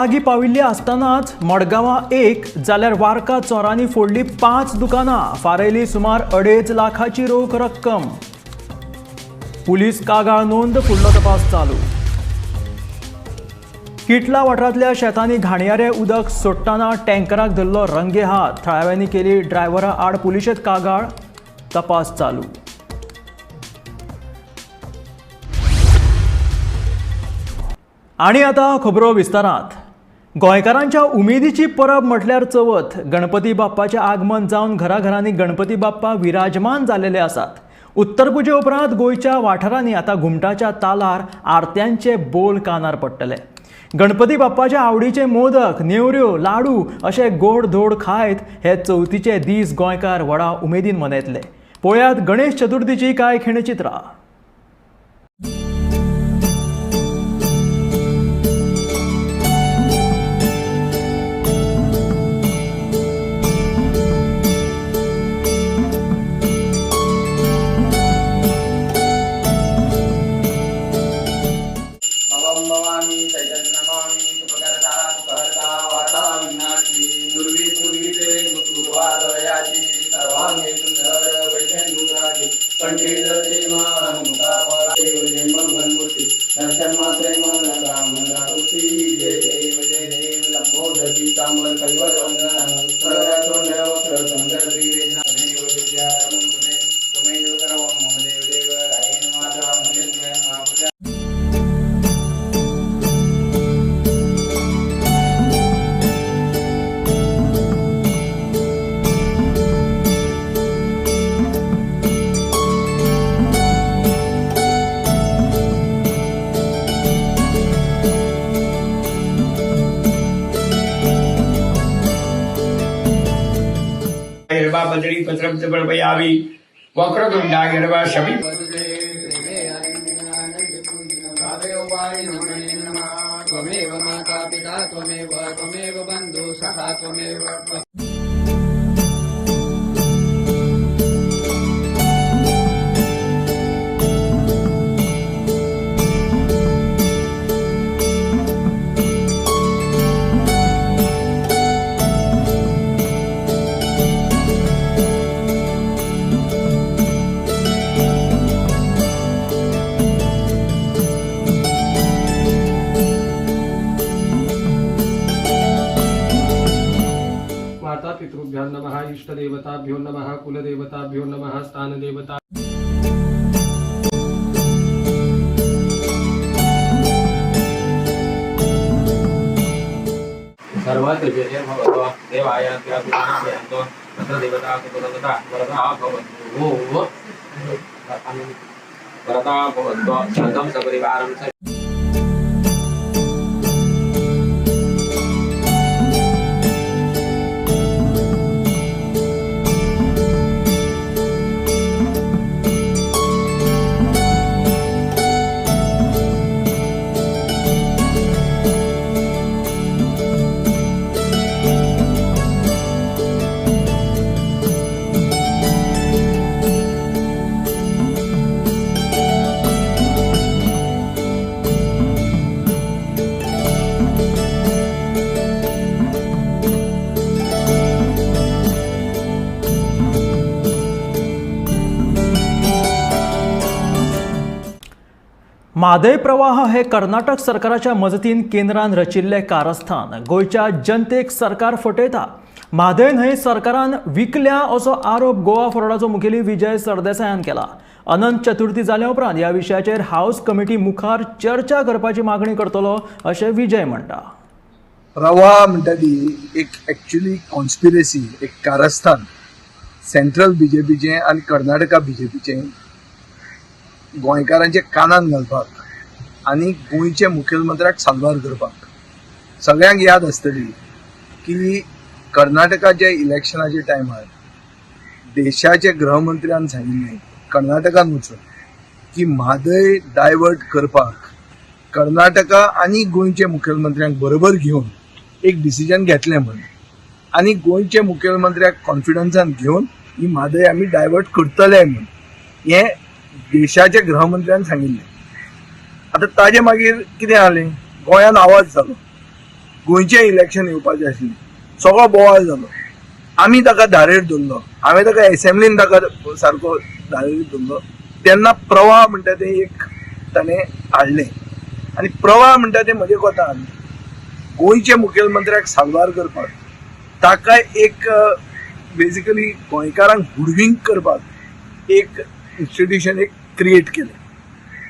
आगी पाविल्ली आसतनाच मडगांवां 1 जाल्यार वार्का चोरांनी फोडली 5 दुकानां, फारयली सुमार 2.5 लाखाची रोख रक्कम। पुलीस कागाळ नोंद, फुडलो तपास चालू। किटला वाठारांतल्या शेतांनी घाणयारे उदक सोडटाना टँकराक धरलो रंगेहात, थळाव्यांनी केली ड्रायव्हरा आड पुलिशेंत कागाळ, तपास चालू। आणि आता खबरो विस्तारांत। गोंयकारांच्या उमेदीची परब म्हटल्यार चवथ। गणपती बाप्पाचें आगमन जावन घराघरांनी गणपती बाप्पा विराजमान जाल्ले आसात। उत्तर पुजे उपरांत गोंयच्या वाठारांनी आता घुमटाच्या तालार आरत्यांचे बोल कानार पडटले। गणपती बाप्पाच्या आवडीचे मोदक, नेवऱ्यो, लाडू अशे गोड धोड खायत हे चवथीचे दीस गोंयकार व्हडा उमेदीन मनयतले। पळयात गणेश चतुर्थीची कांय खिणचित्रां। बदरी पत्रब्ध बळबयावी वक्रतुंडा गिरवा शबी त्वमेव माता पिता त्वमेव बंधु सखा त्वमेव। पितृभ्यो नमः, इष्टदेवताभ्यो नमः, कुलदेवताभ्यो नमः, स्थानदेवता। सर्वदेवता भवतो देवाय त्यागुणो तत्र देवता कुलदेवता वरदा भवतो वरदा भवतो शान्तं सपरिवारं। म्हादय प्रवाह हे कर्नाटक सरकाराच्या मजतीन केंद्रान रचिल्ले कारस्थान गोंयच्या जनतेक सरकार फटयता। म्हादय न्हंय सरकारान विकल्या असो आरोप गोवा फोरडाचो मुखेली विजय सरदेसायान केला। अनंत चतुर्थी जाल्या उपरांत ह्या विशयाचेर हाऊस कमिटी मुखार चर्चा करपाची मागणी करतलो अशें विजय म्हणटा। प्रवाह म्हणटा ती एक एक्चुअली कॉन्स्पिरसी, एक कारस्थान सेंट्रल बीजेपीचें आनी कर्नाटका बीजेपीचें गोंयकारांचे कानान घालपाक आनी गोंयचे मुखेलमंत्र्याक साल्वार करपाक। सगळ्यांक याद आसतली की कर्नाटकाच्या इलेक्शनाच्या टायमार देशाचे गृहमंत्र्यान सांगिल्लें कर्नाटकान वचून की म्हादय डायवर्ट करपाक कर्नाटका आनी गोंयचे मुखेलमंत्र्यांक बरोबर घेवन एक डिसिजन घेतलें म्हणून, आनी गोंयचे मुखेलमंत्र्याक कॉन्फिडन्सान घेवन ही म्हादय आमी डायवर्ट करतले म्हणून हें देशाच्या गृहमंत्र्यान सांगिल्लें। आता ताजे मागीर कितें जालें, गोंयान आवाज जालो गोंयचें इलेक्शन येवपाचें आशिल्लें, सगळो बोवाळ जालो. आमी ताका धारेर धरलो, हांवें ताका एसेंब्लीन ताका सारको धारेर धरलो. तेन्ना प्रवाह म्हणटा तें एक ताणें हाडलें आनी प्रवाह म्हणटा तें म्हजे कोतान गोंयचे मुखेलमंत्र्याक साल्वार करपाक, ताका एक बेसिकली गोंयकारांक हुडवींग करपाक एक इन्स्टिट्यूशन एक क्रिएट केलें.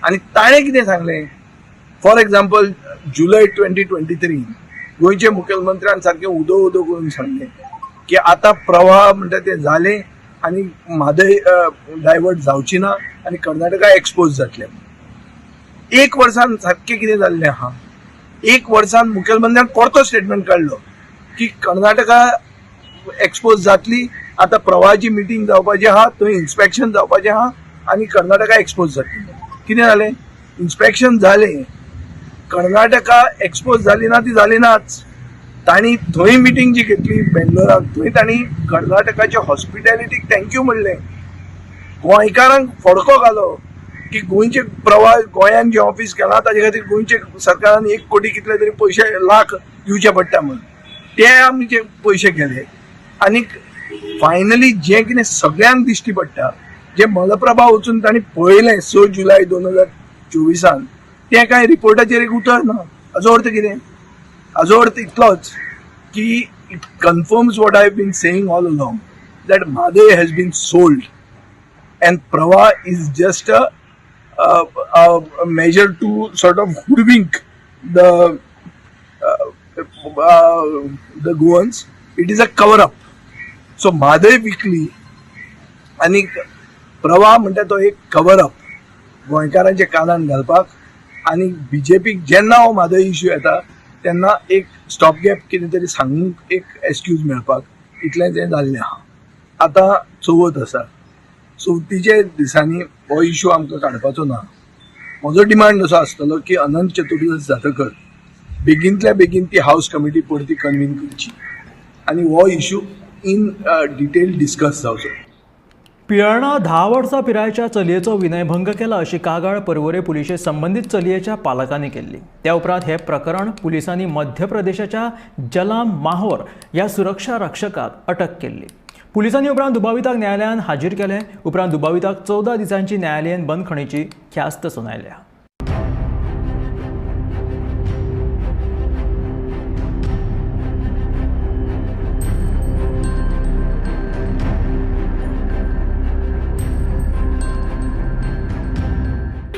आनी ताणें कितें सांगलें, फॉर एग्जाम्पल जुलय 2023 गोंयचे मुखेलमंत्र्यान सारकें उदो उदो करून सांगलें की आतां प्रवाह म्हणटा तें जालें आनी म्हादय डायवर्ट जावची ना आनी कर्नाटका एक्सपोज जातलें. एक वर्सान सारकें कितें जाल्लें आहा, एक वर्सान मुखेलमंत्र्यान परतो स्टेटमेंट काडलो की कर्नाटका एक्सपोज जातली, आतां प्रवाहाची मिटींग जावपाची आहा, थंय इन्स्पेक्शन जावपाचें आहा आनी कर्नाटका एक्सपोज जातली. कितें जालें, इन्स्पेक्शन जालें, कर्नाटका एक्सपोज जाली ना ती जाली नाच. तांणी थंय मिटींग जी घेतली बेंगलोराक, थंय तांणी कर्नाटकाच्या हॉस्पिटॅलिटीक थँक्यू म्हणलें, गोंयकारांक फडको घालो की गोंयचे प्रवाह गोंयान जे ऑफिस केलां ताजे खातीर गोंयचे सरकारान 1 कोटी कितले तरी पयशे लाख दिवचे पडटा म्हणून ते आमचे पयशे केले. आनी फायनली जें कितें सगळ्यांक दिश्टी पडटा, जे मलप्रभा वचून तांणी पळयलें 6 जुलय 2024 तें कांय रिपोर्टाचेर एक उतर ना. हाजो अर्थ कितें, हाजो अर्थ इतलोच की it confirms what I have been saying all along that Mhadei has been sold and Pravah is just a measure to sort of hoodwink the Goans. It is a cover up. So Madhay Weekly आणि प्रवाह म्हणटा तो एक cover up गोंयकारांचे कानान घालपाक आनी बीजेपीक जेन्ना हो म्हादय इश्यू येता तेन्ना एक स्टॉप गॅप कितें तरी सांगूंक एक एक्सक्यूज मेळपाक इतलें तें जाल्लें आहा. आतां चवथ आसा, चवथीचे दिसांनी हो इश्यू आमकां काडपाचो ना. म्हजो डिमांड असो आसतलो की अनंत चतुर्दश जातकर बेगींतल्या बेगीन ती हावस कमिटी परती कन्वीन करची आनी हो इश्यू इन डिटेल डिस्कस जावचो. पियळणा 10 वर्सां पिरायेच्या चलयेचो विनयभंग केला अशी कागाळ पर्वरे पुलिशे संबंधित चलयेच्या पालकांनी केल्ली. त्या उपरांत हे प्रकरण पुलिसांनी मध्य प्रदेशाच्या जलाम माहोर ह्या सुरक्षा रक्षकाक अटक केल्ली. पुलिसांनी उपरांत दुबाविताक न्यायालयान हाजीर केले. उपरांत दुबाविताक 14 दिसांची न्यायालयीन बंदखणीची ख्यास्त सुनायल्या.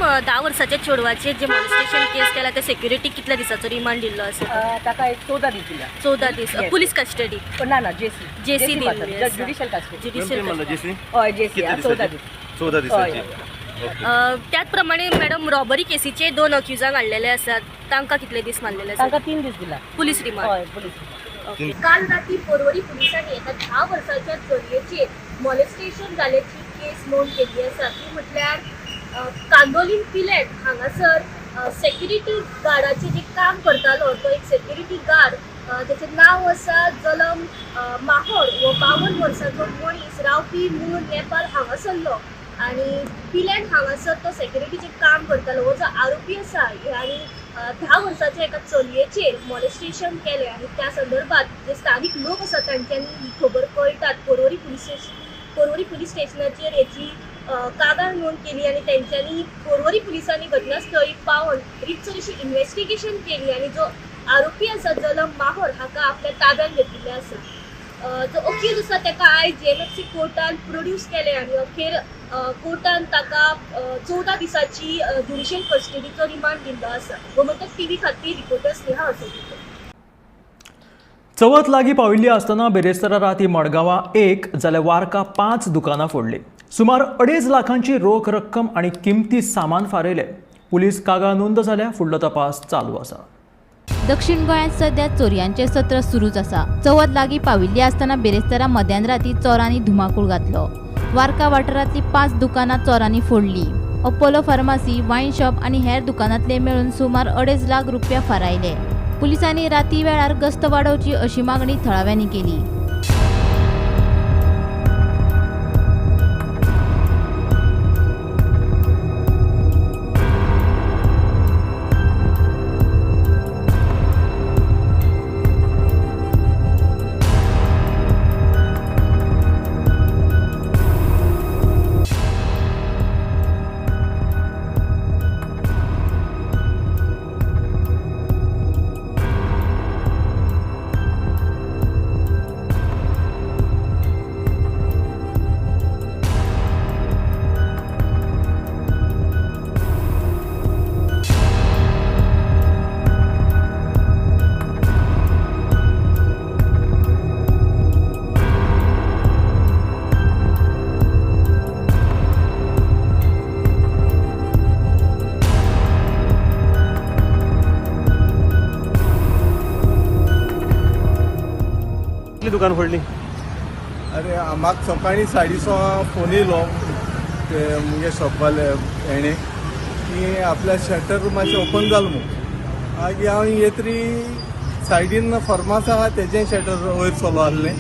मॅडम 10 वर्साच्या चेडवाचेर जे मॉलेस्टेशन केस केला त्या सेक्युरिटी कितल्या दिसाचो रिमांड दिल्लो आसा? ताका एक 14 दीस दिला. 14 दीस. Yes. Police custody? ना जेसी जेसी दिल्ली आसा. Judicial custody. ज्युडिशियल हय जेसी 14 दीस. 14 दिसाची. त्याच प्रमाणे मॅडम रॉबरी केसीचे 2 अक्युजांक हाडलेले आसात, तांकां कितले दीस मारलेले तांकां आसात? 3 दीस दिला. Police remand. हय पुलीस. काल रात्री पर्वरी पुलिसांनी एका 10 वर्साच्या चलयेचेर मॉलेस्टेशन जाल्याची केस नोंद केली आसा. ती म्हटल्यार कांदोलीम पिलेट हांगासर सेक्युरिटी गार्डाचे जे काम करतालो तो एक सेक्युरिटी गार्ड, त्याचें नांव आसा जलम माहोर हो 52 वर्सांचो मनीस रावपी मूळ नेपाळ हांगासरलो आनी पिलेट हांगासर तो सेक्युरिटीचें काम करतालो. हो जो आरोपी आसा आनी 10 वर्साच्या एका चलयेचेर मॉलेस्टेशन केलें आनी त्या संदर्भात जे स्थानिक लोक आसात तांच्यांनी ही खबर कळटात पर्वरी पुलीस स्टेशनाचेर हेची कागाळ नोंद केली आनी तेंच्यांनी पर्वरी पुलिसांनी घटनास्थळी पावन रितसर अशी इन्व्हेस्टिगेशन केली आनी जो आरोपी आसा जलम माहोर हाका आपल्या ताब्यात घेतिल्ले आसा. जो अक्यूज आसा ताका आयज जेएमएफसी कोर्टान प्रोड्यूस केले आनी अखेर कोर्टान ताका 14 दिसाची ज्युडिशियल कस्टडीचो रिमांड दिल्लो आसा. गोमंतक टीव्ही खातीर रिपोर्टर स्नेहा असोगीकर. चवथ लागीं पाविल्ली आसतना बेरेस्तारा राती मडगांवां 1 जाल्यार वार्का 5 दुकानां फोडली. सुमार 2.5 लाखांची रोख रक्कम आणि किमती सामान फारयले. पुलीस कागाळ नोंद जाल्या. फुडलो तपास चालू आसा. दक्षिण गोंयांत सध्या चोरयांचें सत्र सुरूच आसा. चवथ लागीं पाविल्ली आसतना बेरेस्तारा मध्यान राती चोरांनी धुमाकूळ घातलो. वार्का वाठारांतली 5 दुकानां चोरांनी फोडली. अपोलो फार्मासी, वायन शॉप आनी हेर दुकानांतले मेळून सुमार 2.5 लाख रुपया फारायले. पुलिसांनी राती वेळार गस्त वाडोवची अशी मागणी थळाव्यांनी केली. दुकान फोडली? अरे म्हाका सकाळी 6:30 फोन येयलो ते मुगे शॉपवाले हेणे की आपल्या शटर मातशें ओपन जालें म्हणून. मागीर हांव येतरी सायडीन फर्मास आहा तेजें शटर वयर सोलो आहलें.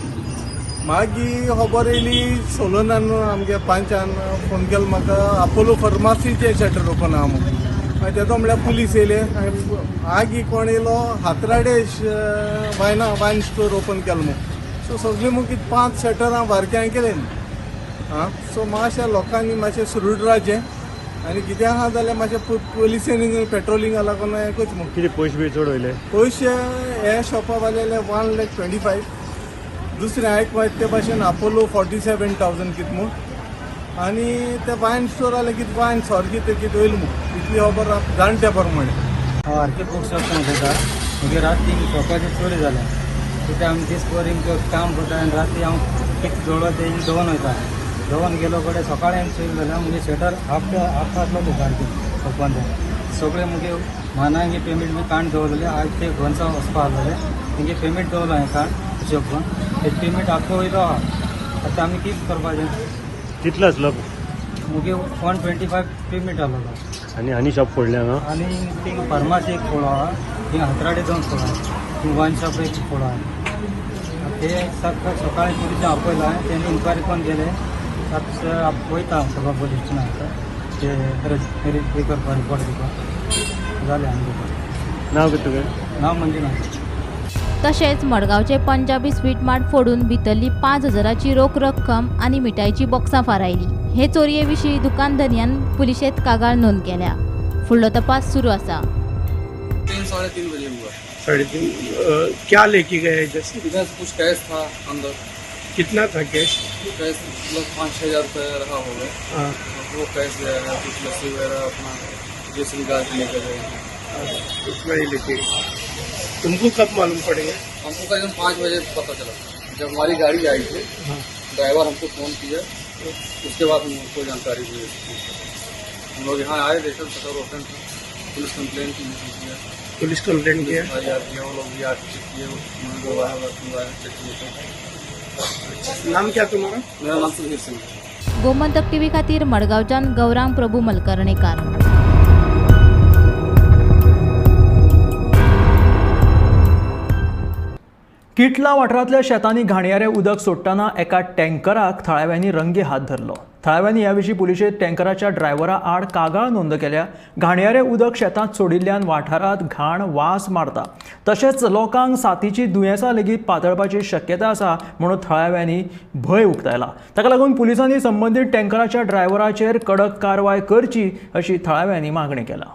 मागीर खबर येयली सोलोनान आमगे पांचान फोन केलो म्हाका आपोलो फार्मासीचें शटर ओपन आहा म्हणून. मागीर तेदो म्हळ्यार पुलीस येयले. मागीर कोण येयलो हातराडे वायन स्टोर ओपन केलो म्हणून. सो सगळीं मुगी 5 शटर हांव बारक्यां केले न्ही. सो मातशें लोकांनी मातशें सुरूड रावचें आनी कितें आहा जाल्यार मातशें पुलिसेनी पेट्रोलिंग लागून एकूच म्हणून. कितें पयशे बी चड वयले? पयशे हे शॉपा वाल्याले 1,25,000. दुसरें आयक ते भाशेन आपोलो 47,000 कितें म्हूण. आनी ते वायन स्टोर जाल्यार कितें वायन सोर कितें वयलें म्हूण इतली खबर जाणट्या प्रमाणे. हांव आरके बूक शॉप उलयतां. म्हगे राती शॉपाची चोरी जाल्या. कित्याक आमी दीस भर काम करता आनी राती हांव फिक्स जवळ ते दोन वयता. दोन गेलो कडेन सकाळी हांवें चोरी जाल्यार मुगे शटर हाफ आसलो सारकें ओपन जालें. सगळे मुगे मानांगे पेमेंट बी काण दवरलेले. आज ते घरचा वचपा आसलेले तेंगे पेमेंट दवरलो हांवें काण हिशोब करून. ते पेमेंट आख्खो वयलो आहा. आतां आमी कितें करपाचें? कितलो आसलो? मुगे 125 पेमेंट आसलो. आनी शॉप फोडलें हांगा? आनी थिंग फार्मासी एक फोडो आहा. थिंग हातराडे दोन फोडो आहा. थिंग वायन शॉप एक फोडो आहा. ते सकाळी पुलिसांक आपयला. तेणी इन्क्वायरी करून गेले. वयता सगळं पोलीस स्टेशनाक ते हे करपा रिपोर्ट दिवपाक जालें आमी. नांव कितें तुगें? नांव मंजुनाथ. तशेंच मडगांवचे पंजाबी स्वीट मार्ट फोडून भितरली 5,000ची रोख रक्कम आणि मिठाईची बॉक्सां फारायली. हे चोरये विशीं दुकानधन्यान पुलिशेंत कागाळ नोंद केल्या. फुडलो तपास सुरू आसा. 3-3:30 बजे हुआ. 3:30. क्या लेके गए जैसे? इधर से कुछ कैश था अंदर. कितना था कैश? कैश मतलब 5-6 हज़ार रुपये रहा होगा. वो कैश जो है कुछ लस्सी वगैरह अपना जैसे निकाल के लेकर गए. उतना ही लेके. तुमको कब मालूम पड़ेगा? हमको करीबन 5 बजे पता चला जब हमारी गाड़ी आई थी. ड्राइवर हमको फ़ोन किया. उसके बाद हमको जानकारी हुई. हम लोग यहाँ आए देखा शटर ओपन था. पुलिस कंप्लेंट किया. पुलिस कंप्लेंट किया? वो लोग भी आके चेक किए. उन्होंने चेक किए. नाम क्या तुम्हारा? मेरा नाम सुधीर सिंह. गोमंतक टीव्ही खातीर मडगांवच्यान गौरांग प्रभू मलकर्णीकार. किटला वाठारांतल्या शेतांनी घाणयारें उदक सोडटाना एका टँकराक थळाव्यांनी रंगे हात धरलो. थळाव्यांनी ह्या विशीं पुलिशेन टँकराच्या ड्रायव्हरा आड कागाळ नोंद केल्या. घाणयारें उदक शेतांत सोडिल्ल्यान वाठारांत घाण वास मारता. तशेंच लोकांक साथीची दुयेंसां लेगीत पातळपाची शक्यताय आसा म्हणून थळाव्यांनी भंय उक्तायला. ताका लागून पुलिसांनी संबंदीत टँकराच्या ड्रायव्हराचेर कडक कारवाय करची अशी थळाव्यांनी मागणी केला.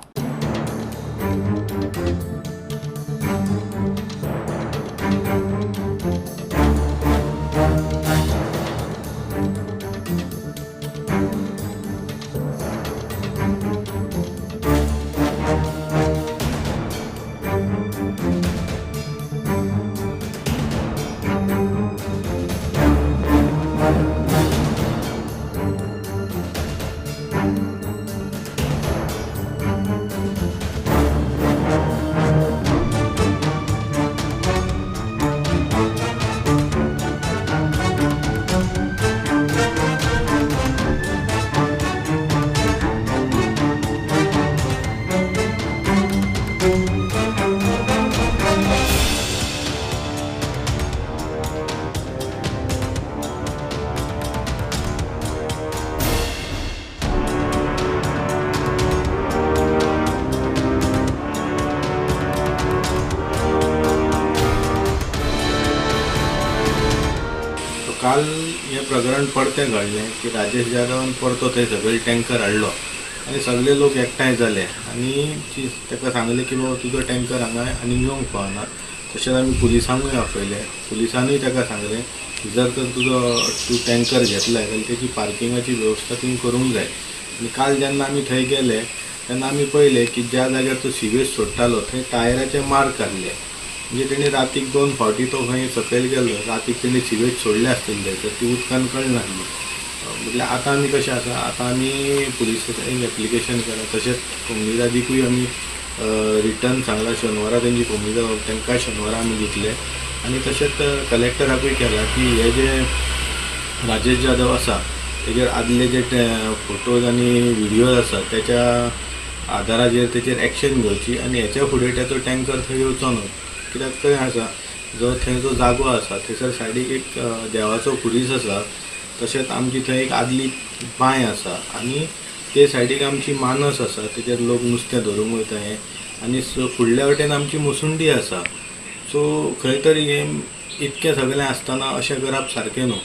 काल हे प्रकरण परतें घडलें की राजेश जाधवान परतो थंय सगळे टँकर हाडलो आनी सगळे लोक एकठांय जाले आनी ताका सांगलें की बाबा तुजो टँकर हांगा आनी येवंक पावना. तशेंच आमी पुलिसांकूय आपयलें. पुलिसांनीय ताका सांगलें की जर तर तूं टँकर घेतलाय जाल्यार तेची पार्किंगाची वेवस्था तुवें करूंक जाय. आनी काल जेन्ना आमी थंय गेले तेन्ना आमी पळयलें की ज्या जाग्यार तो सिवेज सोडटालो थंय टायराचे मार्क आहले. म्हणजे तेणी रातीक 2 फावटी तो खंय सकयल गेलो. रातीक तेणी सिवेज सोडले आसतले तर ती उदकान कळनासली. म्हटल्यार आतां आमी कशें आसा आतां आमी पुलिसांक एप्लिकेशन केलां. तशेंच उमेदवारीकूय आमी रिटर्न सांगला शेनवारा तेंची उमेदवार तांकां शेनवारा आमी दितले आनी तशेंच कलेक्टराकूय केला की हे जे राजेश जाधव आसा तेजेर आदले जे फोटोज आनी व्हिडियोज आसा त्याच्या आदाराचेर तेचेर एक्शन घेवची आनी हेच्या फुडें त्याचो टँकर थंय येवचो न्हू. कित्याक थंय आसा जो थंय जो जागो आसा थंयसर सायडीक एक देवाचो खुरीस आसा. तशेंच आमची थंय एक आदली बांय आसा आनी ते सायडीक आमची मानस आसा तेचेर लोक नुस्तें धरूंक वयता हें. आनी फुडल्या वटेन आमची मुसुंडी आसा. सो खंय तरी हें इतकें सगळें आसतना अशें करप सारकें न्हू.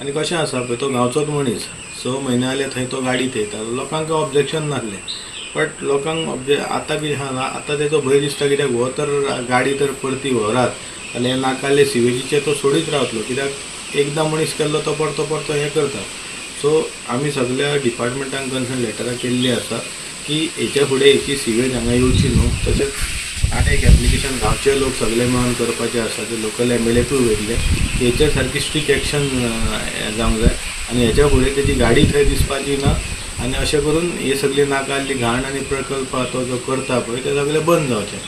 आनी कशें आसा पळय तो गांवचोच मनीस 6 म्हयने जाले थंय तो गाडी थेयतालो. लोकांक ऑब्जेक्शन नासलें बट लोकांक आतां कितें आसा आतां तेचो भंय दिसता कित्याक हो तर गाडी तर परती व्हरात जाल्यार नाकाल्ले सिवेजीचे तो सोडीत रावतलो कित्याक एकदां मनीस केल्लो तो परतो हें करता. सो आमी सगळ्या डिपार्टमेंटान कन्सर्न लेटरां केल्लीं आसा की हेच्या फुडें हेची सिवेज हांगा येवची न्हू. तशेंच आनी एक एप्लिकेशन गांवचे लोक सगळे मेळून करपाचें आसा ते लोकल MLAकूय वयतले की हेचेर सारकी स्ट्रिक्ट एक्शन जावंक जाय आनी हेच्या फुडें तेजी गाडी थंय दिसपाची ना. आनी अशें करून हे सगळी नाकाल्ली घाण आनी प्रकल्प तो जो करता पळय ते सगळे बंद जावचे.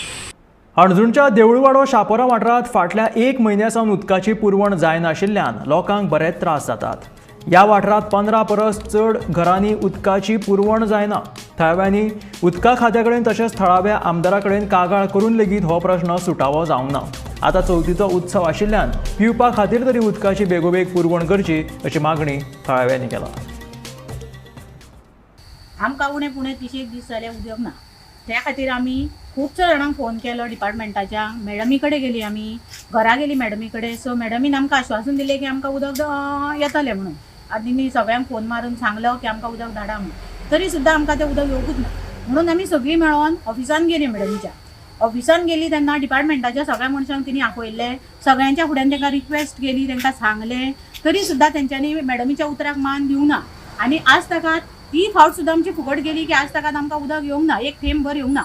हणजूणच्या देवळवाडो शापोरा वाठारांत फाटल्या 1 म्हयन्या सावन उदकाची पुरवण जायनाशिल्ल्यान लोकांक बरेच त्रास जातात. ह्या वाठारांत 15 परस चड घरांनी उदकाची पुरवण जायना. थळाव्यांनी उदका खात्या कडेन तशेंच थळाव्या आमदारा कडेन कागाळ करून लेगीत हो प्रश्न सुटावो जावंक ना. आतां चवथीचो उत्सव आशिल्ल्यान पिवपा खातीर तरी उदकाची बेगोबेग पुरवण करची अशी मागणी थळाव्यांनी केला. आमकां उणें पुणें 30 दीस जाले उदक ना. त्या खातीर आमी खूबशे जाणांक फोन केलो डिपार्टमेंटाच्या. मॅडमी कडेन गेली आमी, घरा गेली मॅडमी कडेन. सो मॅडमीन आमकां आश्वासन दिलें की आमकां उदक येतलें म्हणून. आनी सगळ्यांक फोन मारून सांगलो की आमकां उदक धाडा म्हणून. तरी सुद्दां आमकां तें उदक येवंकूच ना. म्हणून आमी सगळीं मेळोन ऑफिसान गेली मॅडमीच्या. ऑफिसान गेली तेन्ना डिपार्टमेंटाच्या सगळ्या मनशांक तिणी आपयल्ले. सगळ्यांच्या फुड्यान तांकां रिक्वेस्ट केली, तांकां सांगलें. तरी सुद्दां तेंच्यांनी मॅडमीच्या उतराक मान दिवं ना. आनी आज ताकात ती फावट सुद्दां आमची फुकट गेली की आज ताकात आमकां उदक येवंक ना, एक थेंब भर येवंक ना.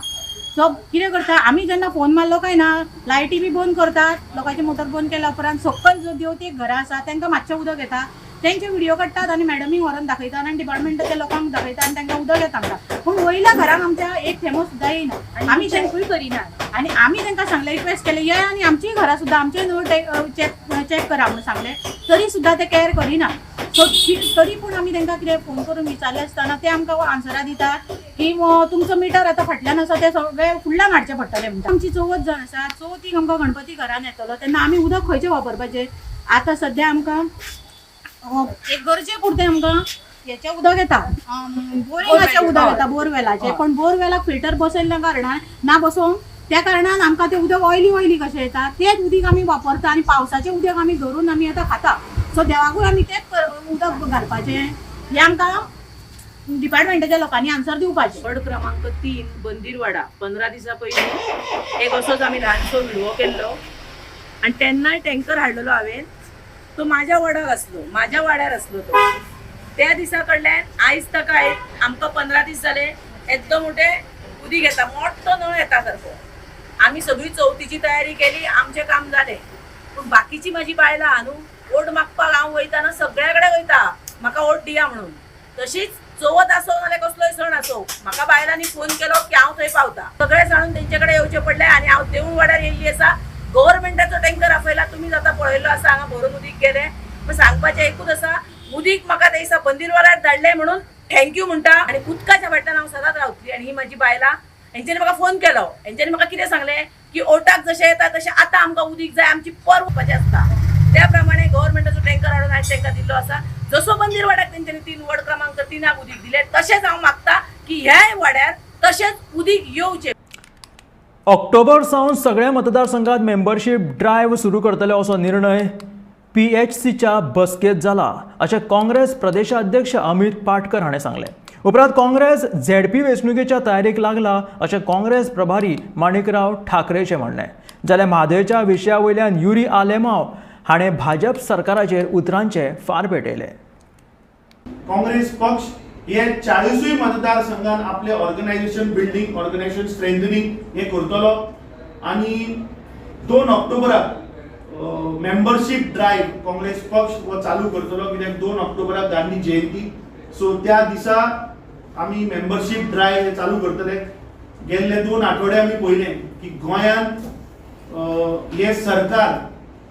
सो कितें करता आमी जेन्ना फोन मारलो काय ना, लायटी बी बंद करतात. लोकांचे मोटर बंद केल्या उपरांत सकयल जो देवतेक घरां आसा तांकां मातशें उदक येता. तेंचे व्हिडिओ काडटात आनी मॅडमीक व्हरून दाखयतात आनी डिपार्टमेंटाच्या लोकांक दाखयतात आनी तांकां उदक येता आमकां. पूण वयल्या घरांक आमच्या एक थेंबो सुद्दां येयना. आमी तेंकूय करिना आनी आमी तांकां सांगलें, रिक्वेस्ट केलें ये आनी आमचीय घरां सुद्दां आमचे चॅक करा म्हणून सांगलें. तरी सुद्दां ते कॅर करिना. सो तरी पूण आमी तांकां कितें फोन करून विचारलें आसतना ते आमकां आन्सरां दितात की तुमचो मिटर आतां फाटल्यान आसा तें सगळें फुडल्यान हाडचें पडटलें म्हणटा. आमची चवथ जावन आसा. चवथीक आमकां गणपती घरान येतलो तेन्ना आमी उदक खंयचें वापरपाचें. आतां सद्या आमकां एक गरजे पुरतें आमकां हेचें उदक येता, बोरिंगाचें उदक येता, बोरवेलाचें. पण बोरवेलाक फिल्टर बसयल्ल्या कारणान ना बसोवंक त्या कारणान आमकां तें उदक ऑयली कशें येता. तेंच उदीक आमी वापरता आनी पावसाचें उदक आमी धरून आमी आतां खाता. सो देवाकूय आमी तेंच उदक घालपाचें हें आमकां डिपार्टमेंटाच्या लोकांनी आन्सर दिवपाचें. वॉर्ड क्रमांक 3 बंदीरवाडा 15 दिसां पयलीं एक असोच आमी ल्हानसो व्हिडिओ केल्लो आनी तेन्नाय टँकर हाडलेलो हांवें. तो म्हाज्या वॉर्डाक आसलो, म्हाज्या वाड्यार आसलो तो. त्या दिसा कडल्यान आयज ताका आमकां 15 दीस जाले एकदम मोठे उदीक येता, मोठो नळ येता सारको. आमी सगळी चवथीची तयारी केली, आमचें काम जालें. पूण बाकीची म्हाजी बायलां आहा न्हू, वोट मागपाक हांव वयताना सगळ्या कडेन वयता म्हाका वोट दिया म्हणून. तशीच चवथ आसो नाल्यार कसलोय सण आसो म्हाका बायलांनी फोन केलो की हांव थंय पावता. सगळें जाणून तेंचे कडेन येवचें पडलें आनी हांव देवूळ वाड्यार येयल्ली आसा. गव्हर्मेंटाचो टँकर आपयला, तुमी जाता पळयल्लो आसा. हांगा भरून उदीक गेलें. पण सांगपाचें एकूच आसा, उदीक म्हाका ते दिसा बंदीरवाड्यार धाडलें म्हणून थँक्यू म्हणटा. आनी उदकाच्या फाटल्यान हांव सदांच रावतली. आनी ही म्हाजी बायलां, हेंच्यांनी म्हाका फोन केलो. हेंच्यांनी म्हाका कितें सांगलें की ओटाक जशें येता तशें आतां आमकां उदीक जाय, आमची परवपाचें आसता. त्या प्रमाणे गव्हर्मेंटाचो टँकर हाडून आयज तांकां दिल्लो आसा. जसो बंदीरवाड्याक तेंच्यांनी 3 वॉर्ड क्रमांक 3 उदीक दिलें तशेंच हांव मागता की ह्या वाड्यार तशेंच उदीक येवचें. ऑक्टोबर सावन सगळ्या मतदारसंघात मेंबरशीप ड्रायव्ह सुरू करतले असो निर्णय PHCच्या बसकेत जाला अशें काँग्रेस प्रदेशाध्यक्ष अमित पाटकर हाणें सांगलें. उपरांत काँग्रेस ZP वेंचणुकेच्या तयारेक लागला अशें काँग्रेस प्रभारी माणिकराव ठाकरेचें म्हणलें. जाल्यार म्हादयच्या विशया वयल्यान युरी आलेमाव हाणें भाजप सरकाराचेर उतरांचे फार पेटयले. काँग्रेस पक्ष हे 40 मतदारसंघात आपले ऑर्गनायझेशन बिल्डिंग, ऑर्गनायझेशन स्ट्रेंथनिंग हे करतलो आनी 2 ऑक्टोबराक मेंबरशीप ड्रायव्ह काँग्रेस पक्ष हो चालू करतलो. कित्याक 2 ऑक्टोबराक गांधी जयंती. सो त्या दिसा आमी मेंबरशीप ड्रायव्ह हे चालू करतले. गेल्ले 2 आठवडे आमी पळयलें की गोंयांत हे सरकार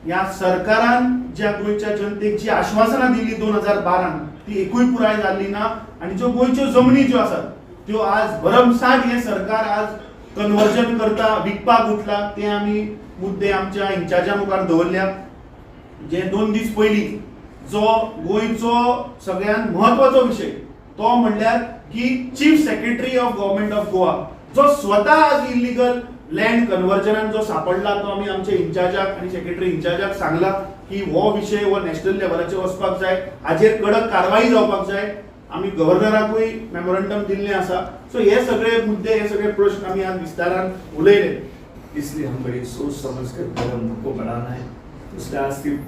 ह्या सरकारान ज्या गोंयच्या जनतेक जी आश्वासनां दिल्ली 2012 ती एकूय पुराय जाल्ली ना आणि ज्यो गोंयच्यो जमनी ज्यो आसात त्यो आज भरमसाट हे सरकार आज कन्वर्जन करता विकपाक उठला ते आमी मुद्दे आमच्या इंचार्जा मुखार दवरल्या. जे 2 दीस पयलीं जो गोंयचो सगळ्यात महत्वाचो विषय तो म्हणल्यार की chief secretary of government of Goa जो स्वता आज इलिगल लँड कन्वर्जनान जो सापडला तो आमी आमच्या इंचार्जाक आणि सेक्रेटरी इंचार्जाक सांगला की हो विषय हो नॅशनल लेवलाचेर वचपाक जाय, हाजेर कडक कारवाई जावपाक जाय. आमी गव्हर्नराकूय मेमोरंडम दिल्लें आसा. सो हे सगळे मुद्दे हे सगळे प्रश्न आमी आज विस्तारान उलयले. इसलिए हम बड़ी सोच समझ कर कदम को बढ़ाना है. इसलिए आज सिर्फ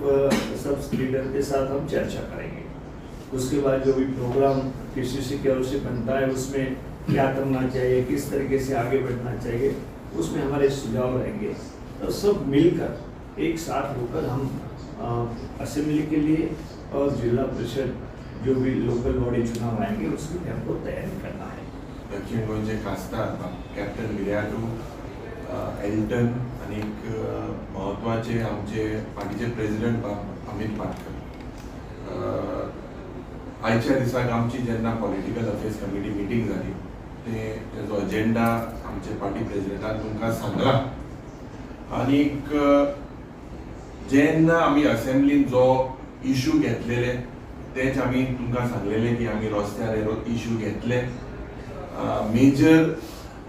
सब लीडर के साथ हम चर्चा करेंगे. उसके बाद जो भी प्रोग्राम KCC की ओर से बनता है उसमें क्या करना चाहिए, किस तरीके से आगे बढ़ना चाहिए, उसमें हमारे सुझाव रहेंगे. तो सब मिलकर एक साथ होकर हम असेंबली के लिए और जिला परिषद जो भी लोकल बॉडी चुनाव आएंगे उसके लिए हमको तैयारी करना है. दक्षिण गोंयचे खासदार कॅप्टन विर्याटू एल्टन आणि महत्वाचे आमचे पार्टीचे प्रेसिडेंट अमित पाटकर आयच्या दिसाक आमची जेन्ना पॉलिटिकल अफेअर्स कमिटी मिटींग जाली तेजो अजेंडा आमचे पार्टी प्रेसिडेंटान तुमकां सांगला. आनीक जेन्ना आमी असेंब्लीन जो इशू घेतलेले तेच आमी तुमकां सांगलेले की आमी रस्त्यार इशू घेतले. मेजर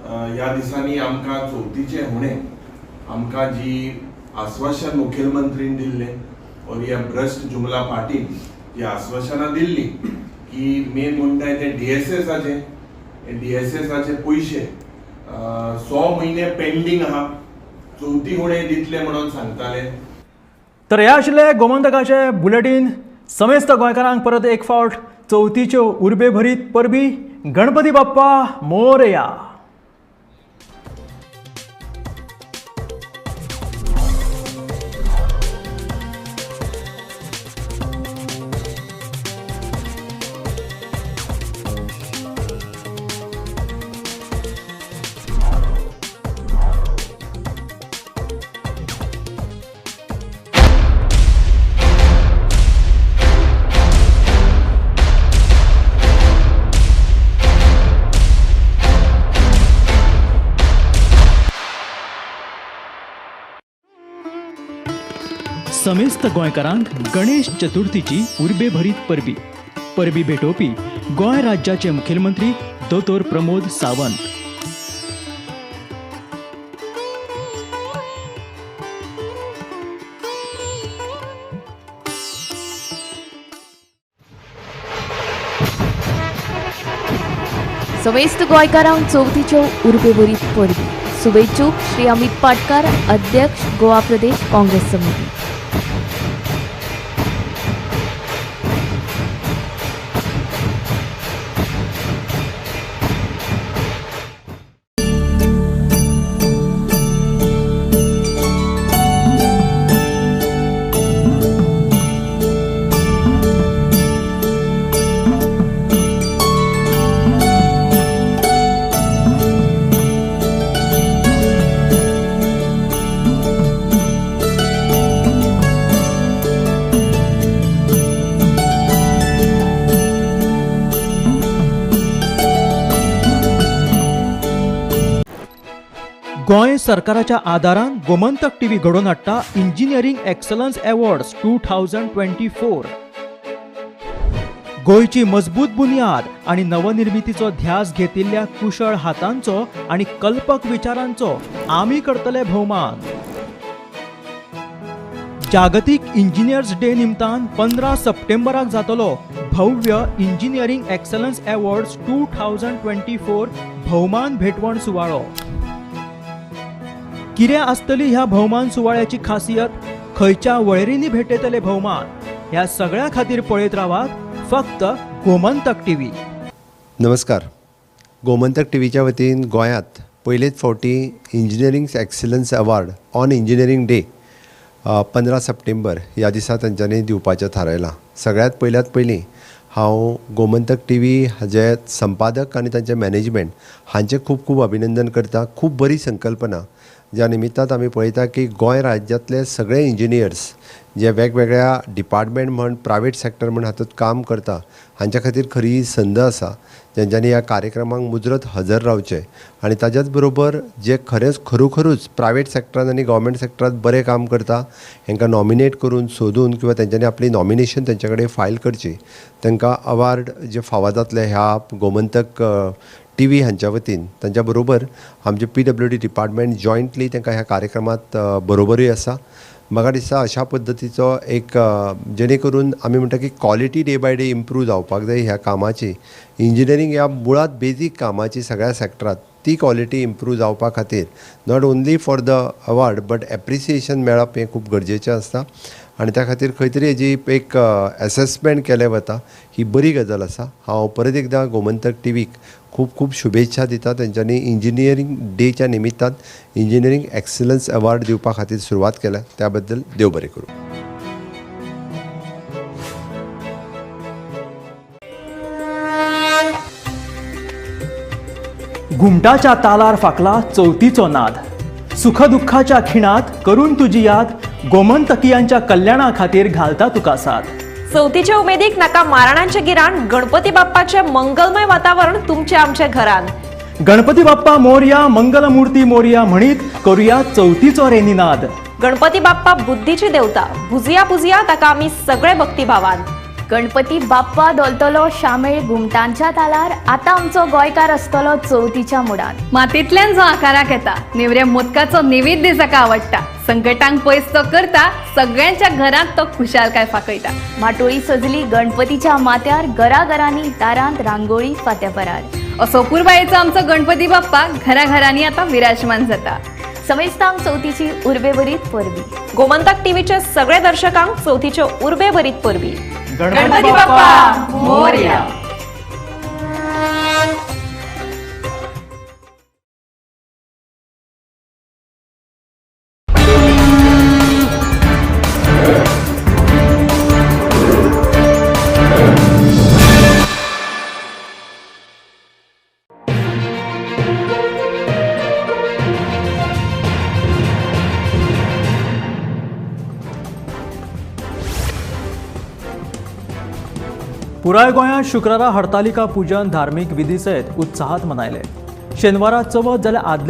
ह्या दिसांनी आमकां चवथीचे हुणे आमकां जी आश्वासन मुखेलमंत्रीन दिल्ले और ह्या भ्रष्ट जुमला पार्टीन जी आश्वासनां दिल्ली की मेन म्हणटाय ते DSSचे पयशे 100 म्हयने पेंडिंग आहा, चवथी हुणे दितले म्हणून सांगताले. तर हे आशिल्ले गोमंतकाचे बुलेटीन. समेस्त गोंयकारांक परत एक फावट चवथीच्यो उर्बे भरीत परबी. गणपती बाप्पा मोरया. समेस्त गोंयकारांक गणेश चतुर्थीची उर्बे भरीत परबी. परबी भेटोवपी गोंय राज्याचे मुखेलमंत्री दोतोर प्रमोद सावंत. समेस्त गोंयकारांक चवथीच्यो उर्बे भरीत परबी. शुभेच्छुक श्री अमित पाटकर, अध्यक्ष गोवा प्रदेश काँग्रेस समिती. गोंय सरकाराच्या आदारान गोमंतक टीव्ही घडोवन हाडटा इंजिनियरिंग एक्सलन्स अवॉर्ड्स 2024. गोंयची मजबूत बुनियाद आणि नवनिर्मितीचो ध्यास घेतिल्ल्या कुशळ हातांचो आणि कल्पक विचारांचो आमी करतले भोवमान. जागतीक इंजिनियर्स डे निमतान 15 सप्टेंबराक जातलो भव्य इंजिनियरिंग एक्सलन्स अवॉर्ड्स 2024 भोवमान भेटवण सुवाळो. कितें आसतली ह्या भोवमान सुवाळ्याची खासियत, खंयच्या वळेरींनी भेटयतले भोवमान, ह्या सगळ्या खातीर पळयत रावात फक्त गोमंतक टीव्ही. नमस्कार. गोमंतक टीव्हीच्या वतीन गोंयांत पयलेच फावटी engineering excellence award on engineering day 15 September ह्या दिसा तांच्यांनी दिवपाचें थारायलां. सगळ्यात पयलीं हांव गोमंतक टीव्ही हाजे संपादक आनी तांचे मॅनेजमेंट हांचे खूब खूब अभिनंदन करता. खूब बरी संकल्पना ज्या निमित्तान आमी पळयता की गोंय राज्यांतले सगळे इंजिनियर्स जे वेगवेगळ्या डिपार्टमेंट म्हण प्रायवेट सॅक्टर म्हण हातूंत काम करता हांच्या खातीर खरी संद आसा जेंच्यांनी ह्या कार्यक्रमाक मुजरत हजर रावचें आनी ताच्याच बरोबर जे खरोखरूच प्रायवेट सॅक्टरान आनी गव्हर्मेंट सॅक्टरांत बरें काम करता हांकां नॉमिनेट करून सोदून किंवा तेंच्यांनी आपली नॉमिनेशन तेंच्या कडेन फायल करची तांकां अवॉर्ड जे फावो जातले ह्या गोमंतक TV हांच्या वतीन तांच्या बरोबर आमचे PWD डिपार्टमेंट जॉयंटली तांकां ह्या कार्यक्रमांत बरोबरूय आसा. म्हाका दिसता अशा पद्दतीचो एक जेणे करून आमी म्हणटा की quality day by day improve जावपाक जाय ह्या कामाची. इंजिनियरींग ह्या मुळात बेजीक कामाची सगळ्या सॅक्टरांत ती क्वॉलिटी इम्प्रूव जावपा खातीर not only for the award but appreciation मेळप हें खूब गरजेचें आसता आनी त्या खातीर खंय तरी हेजी एक एसेसमेंट केलें वता ही बरी गजाल आसा. हांव परत एकदां गोमंतक TVक खूब खूब शुभेच्छा दिता. तेंच्यांनी इंजिनियरींग डेच्या निमित्तान इंजिनियरींग एक्सलन्स अवॉर्ड दिवपा खातीर सुरवात केल्या त्या बद्दल देव बरें करूं. घुमटाच्या तालार फाकला चवथीचो नाद. सुखदुःखाच्या खिणात करून तुजी याद गोमंतकीयांच्या कल्याणा खातीर घालता तुका साथ. चवथीच्या उमेदीक नाका मारणांच्या गिराण गणपती बाप्पाचे मंगलमय वातावरण तुमच्या आमच्या घरान. गणपती बाप्पा मोरया मंगलमूर्ती मोरया म्हणीत करूया चवथीचो रे निनाद. गणपती बाप्पा बुद्धीची देवता भुजिया पुजिया ताका आमी सगळे भक्तिभावान. गणपती बाप्पा दोलतलो शामेळ घुमटांच्या तालार आता आमचो गोंयकार आसतलो चवथीच्या मुडान. मातयेंतल्यान जो आकाराक येता नेवऱ्या मोदकाचो नैवेद्य जाका आवडटा संकटांक पयस तो करता सगळ्यांच्या घरांत तो खुशालकाय फाकयता. माटोळी सजली गणपतीच्या माथ्यार घराघरांनी दारांत रांगोळी फात्या परार. असो पुरबायेचो आमचो गणपती बाप्पा घराघरांनी आता विराजमान जाता. समेस्तांक चवथीची उर्बेभरीत परबी. गोमंतक टीव्हीचे सगळे दर्शकांक चवथीच्यो उर्बेभरीत परबी. गणपती बाप्पा मोरया. पुराय गोंयांत शुक्रारा हरतालिका पूजन धार्मीक विधी सयत उत्साहात मनायले. शेनवारा चवथ जाल्यार आदले